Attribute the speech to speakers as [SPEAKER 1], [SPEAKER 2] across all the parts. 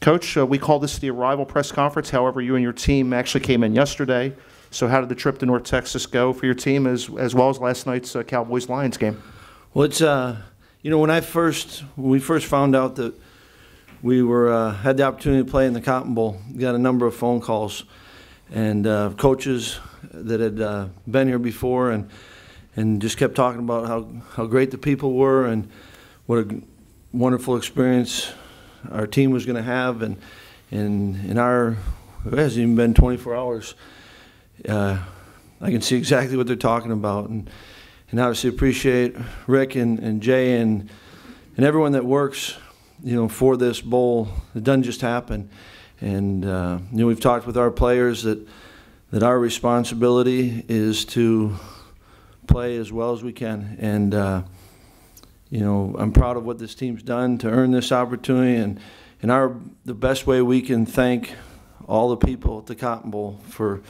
[SPEAKER 1] Coach, we call this the arrival press conference. However, you and your team actually came in yesterday. So how did the trip to North Texas go for your team as well as last night's Cowboys-Lions game?
[SPEAKER 2] Well, it's, you know, when we first found out that we had the opportunity to play in the Cotton Bowl, we got a number of phone calls and coaches that had been here before and just kept talking about how great the people were and what a wonderful experience our team was going to have. And in our, it hasn't even been 24 hours. I can see exactly what they're talking about, and obviously appreciate Rick and Jay and everyone that works, you know, for this bowl. It doesn't just happen, and you know, we've talked with our players that our responsibility is to play as well as we can, and you know, I'm proud of what this team's done to earn this opportunity, and the best way we can thank all the people at the Cotton Bowl for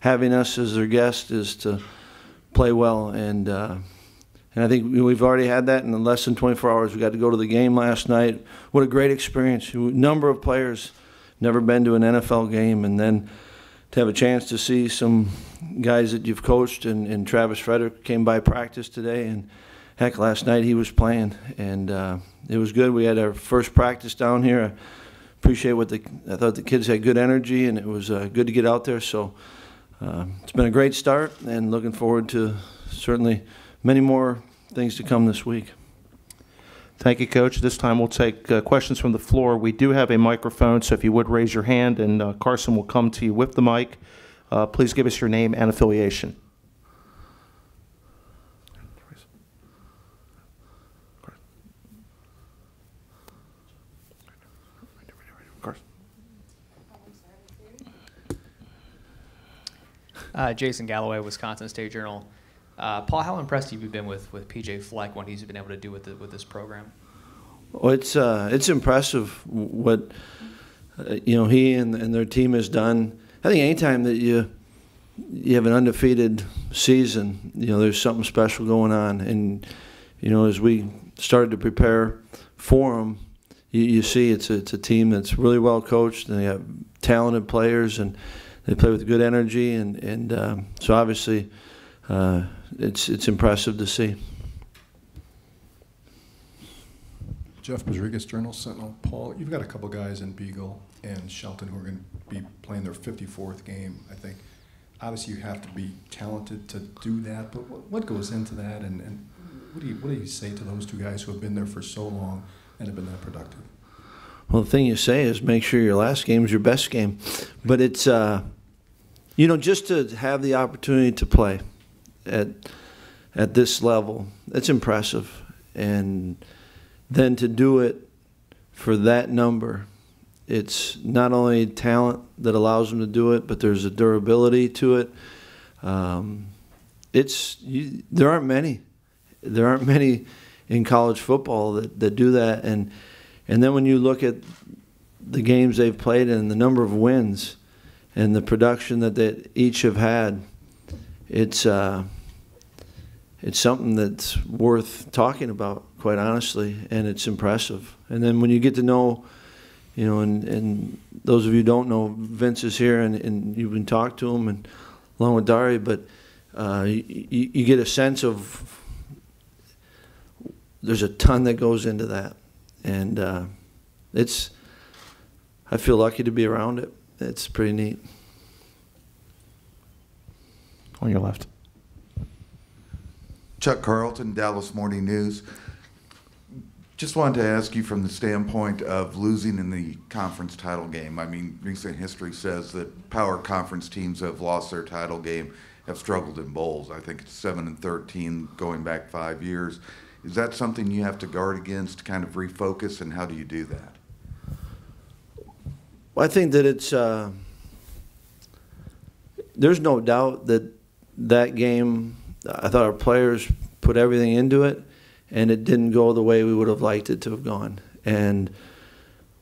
[SPEAKER 2] having us as their guest is to play well, and I think we've already had that in less than 24 hours. We got to go to the game last night. What a great experience. A number of players never been to an NFL game, and then to have a chance to see some guys that you've coached, and Travis Frederick came by practice today, and heck, last night he was playing, and it was good. We had our first practice down here. I appreciate I thought the kids had good energy, and it was good to get out there. So it's been a great start, and looking forward to certainly many more things to come this week.
[SPEAKER 1] Thank you, Coach. This time we'll take questions from the floor. We do have a microphone, so if you would raise your hand, and Carson will come to you with the mic. Please give us your name and affiliation.
[SPEAKER 3] Jason Galloway, Wisconsin State Journal. Paul, how impressed have you been with PJ Fleck, what he's been able to do with this program?
[SPEAKER 2] Well, it's impressive what you know, he and their team has done. I think anytime that you have an undefeated season, you know, there's something special going on. And you know, as we started to prepare for them, you see it's a team that's really well coached, and they have talented players, and they play with good energy, and so obviously it's impressive to see.
[SPEAKER 4] Jeff Rodriguez, Journal Sentinel. Paul, you've got a couple guys in Beagle and Shelton who are going to be playing their 54th game, I think. Obviously, you have to be talented to do that, but what goes into that, and what do you say to those two guys who have been there for so long and have been that productive?
[SPEAKER 2] Well, the thing you say is make sure your last game is your best game. But it's, you know, just to have the opportunity to play at this level, it's impressive. And then to do it for that number, it's not only talent that allows them to do it, but there's a durability to it. There aren't many. There aren't many in college football that do that. And then when you look at the games they've played and the number of wins and the production that they each have had, it's something that's worth talking about, quite honestly, and it's impressive. And then when you get to know, you know, and those of you who don't know, Vince is here, and you can talk to him, and along with Dari, but you get a sense of there's a ton that goes into that. And I feel lucky to be around it. It's pretty neat.
[SPEAKER 1] On your left.
[SPEAKER 5] Chuck Carlton, Dallas Morning News. Just wanted to ask you from the standpoint of losing in the conference title game. I mean, recent history says that power conference teams have lost their title game, have struggled in bowls. I think it's 7-13 going back 5 years. Is that something you have to guard against, kind of refocus, and how do you do that?
[SPEAKER 2] Well, I think that it's there's no doubt that game, I thought our players put everything into it, and it didn't go the way we would have liked it to have gone. And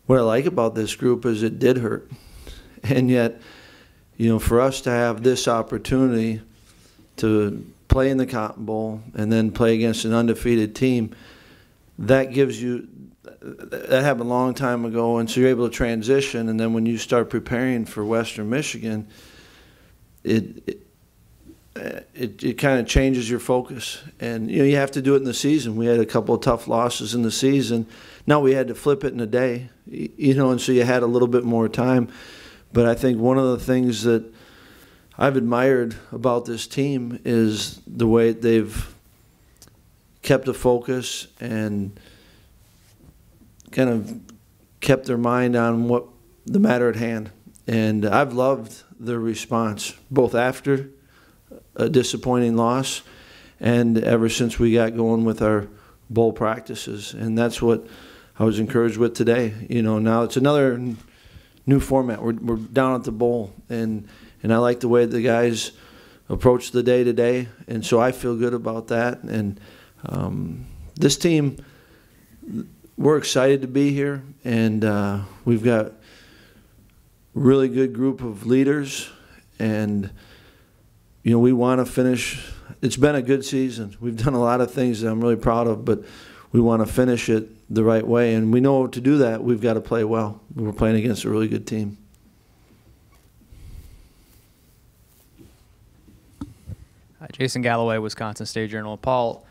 [SPEAKER 2] what I like about this group is it did hurt. And yet, you know, for us to have this opportunity to play in the Cotton Bowl and then play against an undefeated team, that gives you that happened a long time ago, and so you're able to transition. And then when you start preparing for Western Michigan, it kind of changes your focus. And you have to do it in the season. We had a couple of tough losses in the season. Now we had to flip it in a day, and so you had a little bit more time. But I think one of the things that I've admired about this team is the way they've kept a focus and kind of kept their mind on what the matter at hand. And I've loved their response, both after a disappointing loss and ever since we got going with our bowl practices. And that's what I was encouraged with today. Now it's another new format. We're down at the bowl, and I like the way the guys approach the day to day, and so I feel good about that. And this team, we're excited to be here, and we've got a really good group of leaders, and we want to finish. It's been a good season. We've done a lot of things that I'm really proud of, but we want to finish it the right way, and we know to do that we've got to play well. We're playing against a really good team.
[SPEAKER 3] Jason Galloway, Wisconsin State Journal. Paul,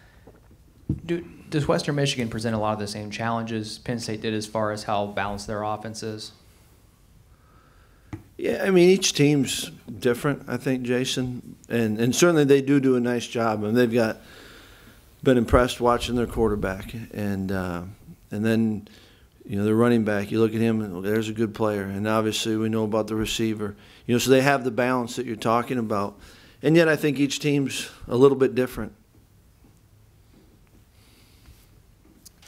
[SPEAKER 3] does Western Michigan present a lot of the same challenges Penn State did as far as how balanced their offense is?
[SPEAKER 2] Yeah, each team's different, I think, Jason, and certainly they do a nice job, and they've been impressed watching their quarterback, and then their running back. You look at him, and there's a good player, and obviously we know about the receiver. So they have the balance that you're talking about, and yet I think each team's a little bit different.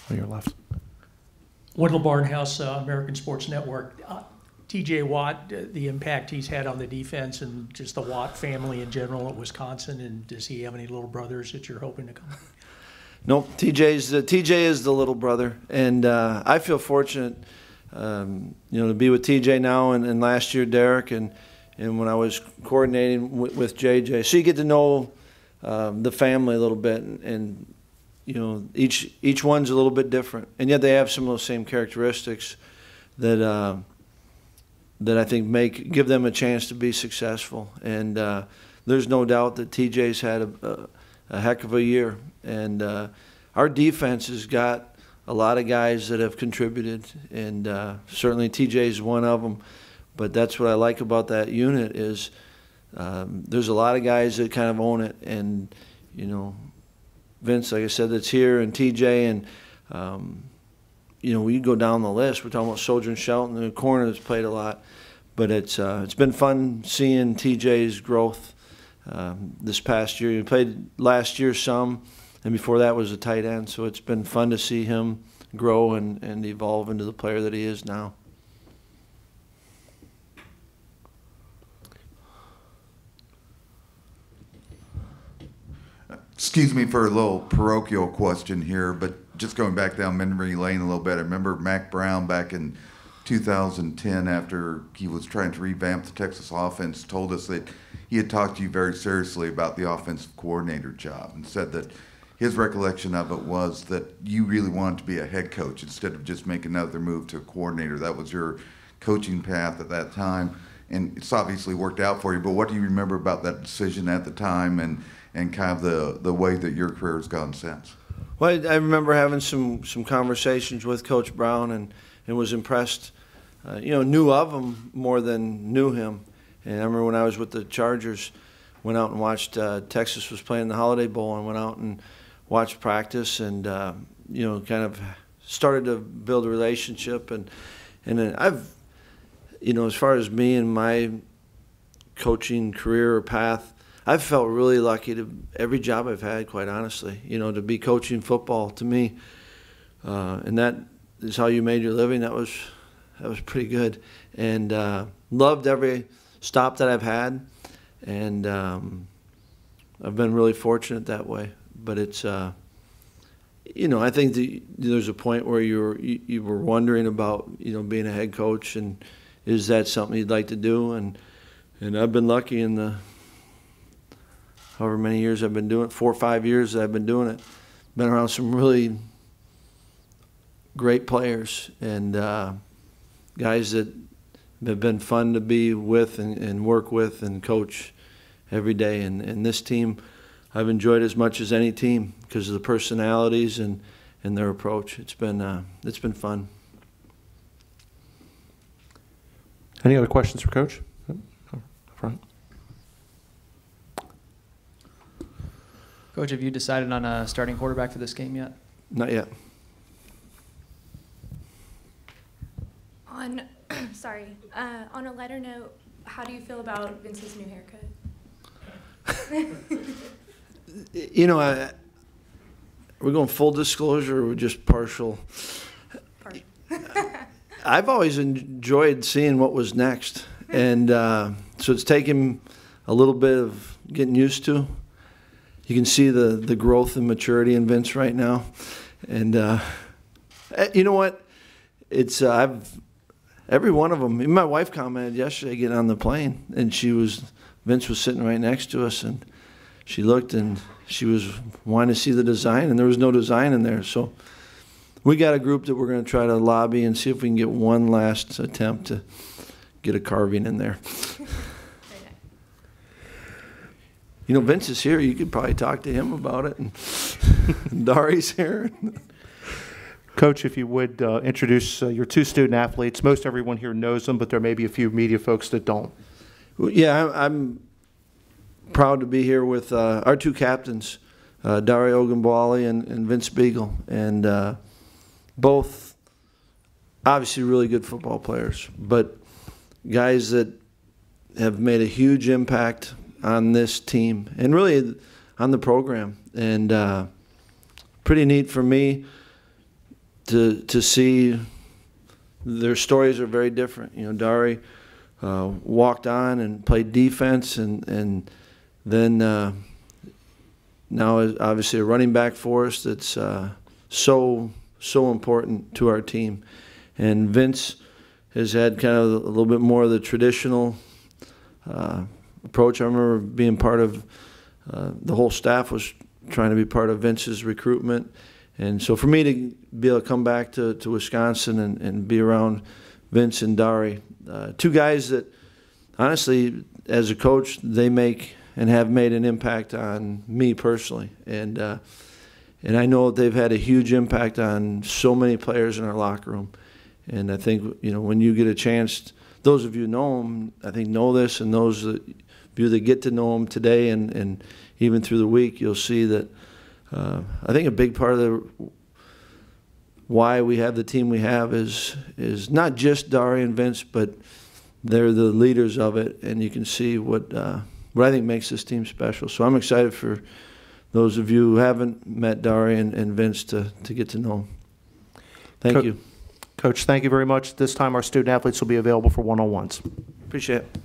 [SPEAKER 1] On your left.
[SPEAKER 6] Wendell Barnhouse, American Sports Network. T.J. Watt, the impact he's had on the defense and just the Watt family in general at Wisconsin, and does he have any little brothers that you're hoping to come?
[SPEAKER 2] Nope, TJ is the little brother, and I feel fortunate, to be with TJ now and last year Derek, and when I was coordinating with JJ. So you get to know the family a little bit, and each one's a little bit different, and yet they have some of those same characteristics that I think give them a chance to be successful. And there's no doubt that TJ's had a heck of a year, and our defense has got a lot of guys that have contributed, and certainly TJ's one of them. But that's what I like about that unit is there's a lot of guys that kind of own it, and Vince, like I said, that's here, and TJ, and we go down the list. We're talking about Soldier and Shelton, the corner that's played a lot, but it's been fun seeing TJ's growth this past year. He played last year some, and before that was a tight end, so it's been fun to see him grow and evolve into the player that he is now.
[SPEAKER 5] Excuse me for a little parochial question here, but just going back down memory lane a little bit, I remember Mac Brown back in 2010 after he was trying to revamp the Texas offense told us that he had talked to you very seriously about the offensive coordinator job and said that his recollection of it was that you really wanted to be a head coach instead of just make another move to a coordinator. That was your coaching path at that time, and it's obviously worked out for you, but what do you remember about that decision at the time and kind of the way that your career has gone since?
[SPEAKER 2] Well, I remember having some conversations with Coach Brown and was impressed. Knew of him more than knew him. And I remember when I was with the Chargers, went out and watched Texas was playing the Holiday Bowl, and went out and watched practice, and kind of started to build a relationship. And then I've, as far as me and my coaching career or path, I've felt really lucky to every job I've had, quite honestly. To be coaching football to me, and that is how you made your living. That was pretty good, and loved every stop that I've had, and I've been really fortunate that way. But it's, I think there's a point where you were wondering about being a head coach, and is that something you'd like to do? And I've been lucky in the however many years I've been doing it, 4 or 5 years that I've been doing it. Been around some really great players and guys that have been fun to be with and work with and coach every day. And this team I've enjoyed as much as any team because of the personalities and their approach. It's been fun.
[SPEAKER 1] Any other questions for Coach? Front.
[SPEAKER 3] Coach, have you decided on a starting quarterback for this game yet?
[SPEAKER 2] Not yet.
[SPEAKER 7] On, sorry, on a lighter note, how do you feel about Vince's new haircut?
[SPEAKER 2] You know, we're going full disclosure or we're just partial? I've always enjoyed seeing what was next. And so it's taken a little bit of getting used to. You can see the growth and maturity in Vince right now. And you know what? It's every one of them. Even my wife commented yesterday getting on the plane, and Vince was sitting right next to us, and she looked and she was wanting to see the design, and there was no design in there. So we got a group that we're going to try to lobby and see if we can get one last attempt to get a carving in there. You know, Vince is here. You could probably talk to him about it. And Dari's here.
[SPEAKER 1] Coach, if you would introduce your two student athletes. Most everyone here knows them, but there may be a few media folks that don't.
[SPEAKER 2] Well, yeah, I'm proud to be here with our two captains, Dari Ogunbowale and Vince Beagle. And both obviously really good football players, but guys that have made a huge impact on this team and really on the program. And pretty neat for me to see their stories are very different. You know, Dari walked on and played defense and then now is obviously a running back for us that's so important to our team. And Vince has had kind of a little bit more of the traditional approach. I remember being part of the whole staff was trying to be part of Vince's recruitment. And so for me to be able to come back to Wisconsin and be around Vince and Dari, two guys that honestly, as a coach, they make and have made an impact on me personally. And I know they've had a huge impact on so many players in our locker room. And I think, you know, when you get a chance, those of you who know them, I think know this, and those of you that get to know them today and even through the week, you'll see that I think a big part of why we have the team we have is not just Dari and Vince, but they're the leaders of it, and you can see what I think makes this team special. So I'm excited for those of you who haven't met Dari and Vince to get to know them. Thank you.
[SPEAKER 1] Coach, thank you very much. This time our student athletes will be available for one-on-ones.
[SPEAKER 2] Appreciate it.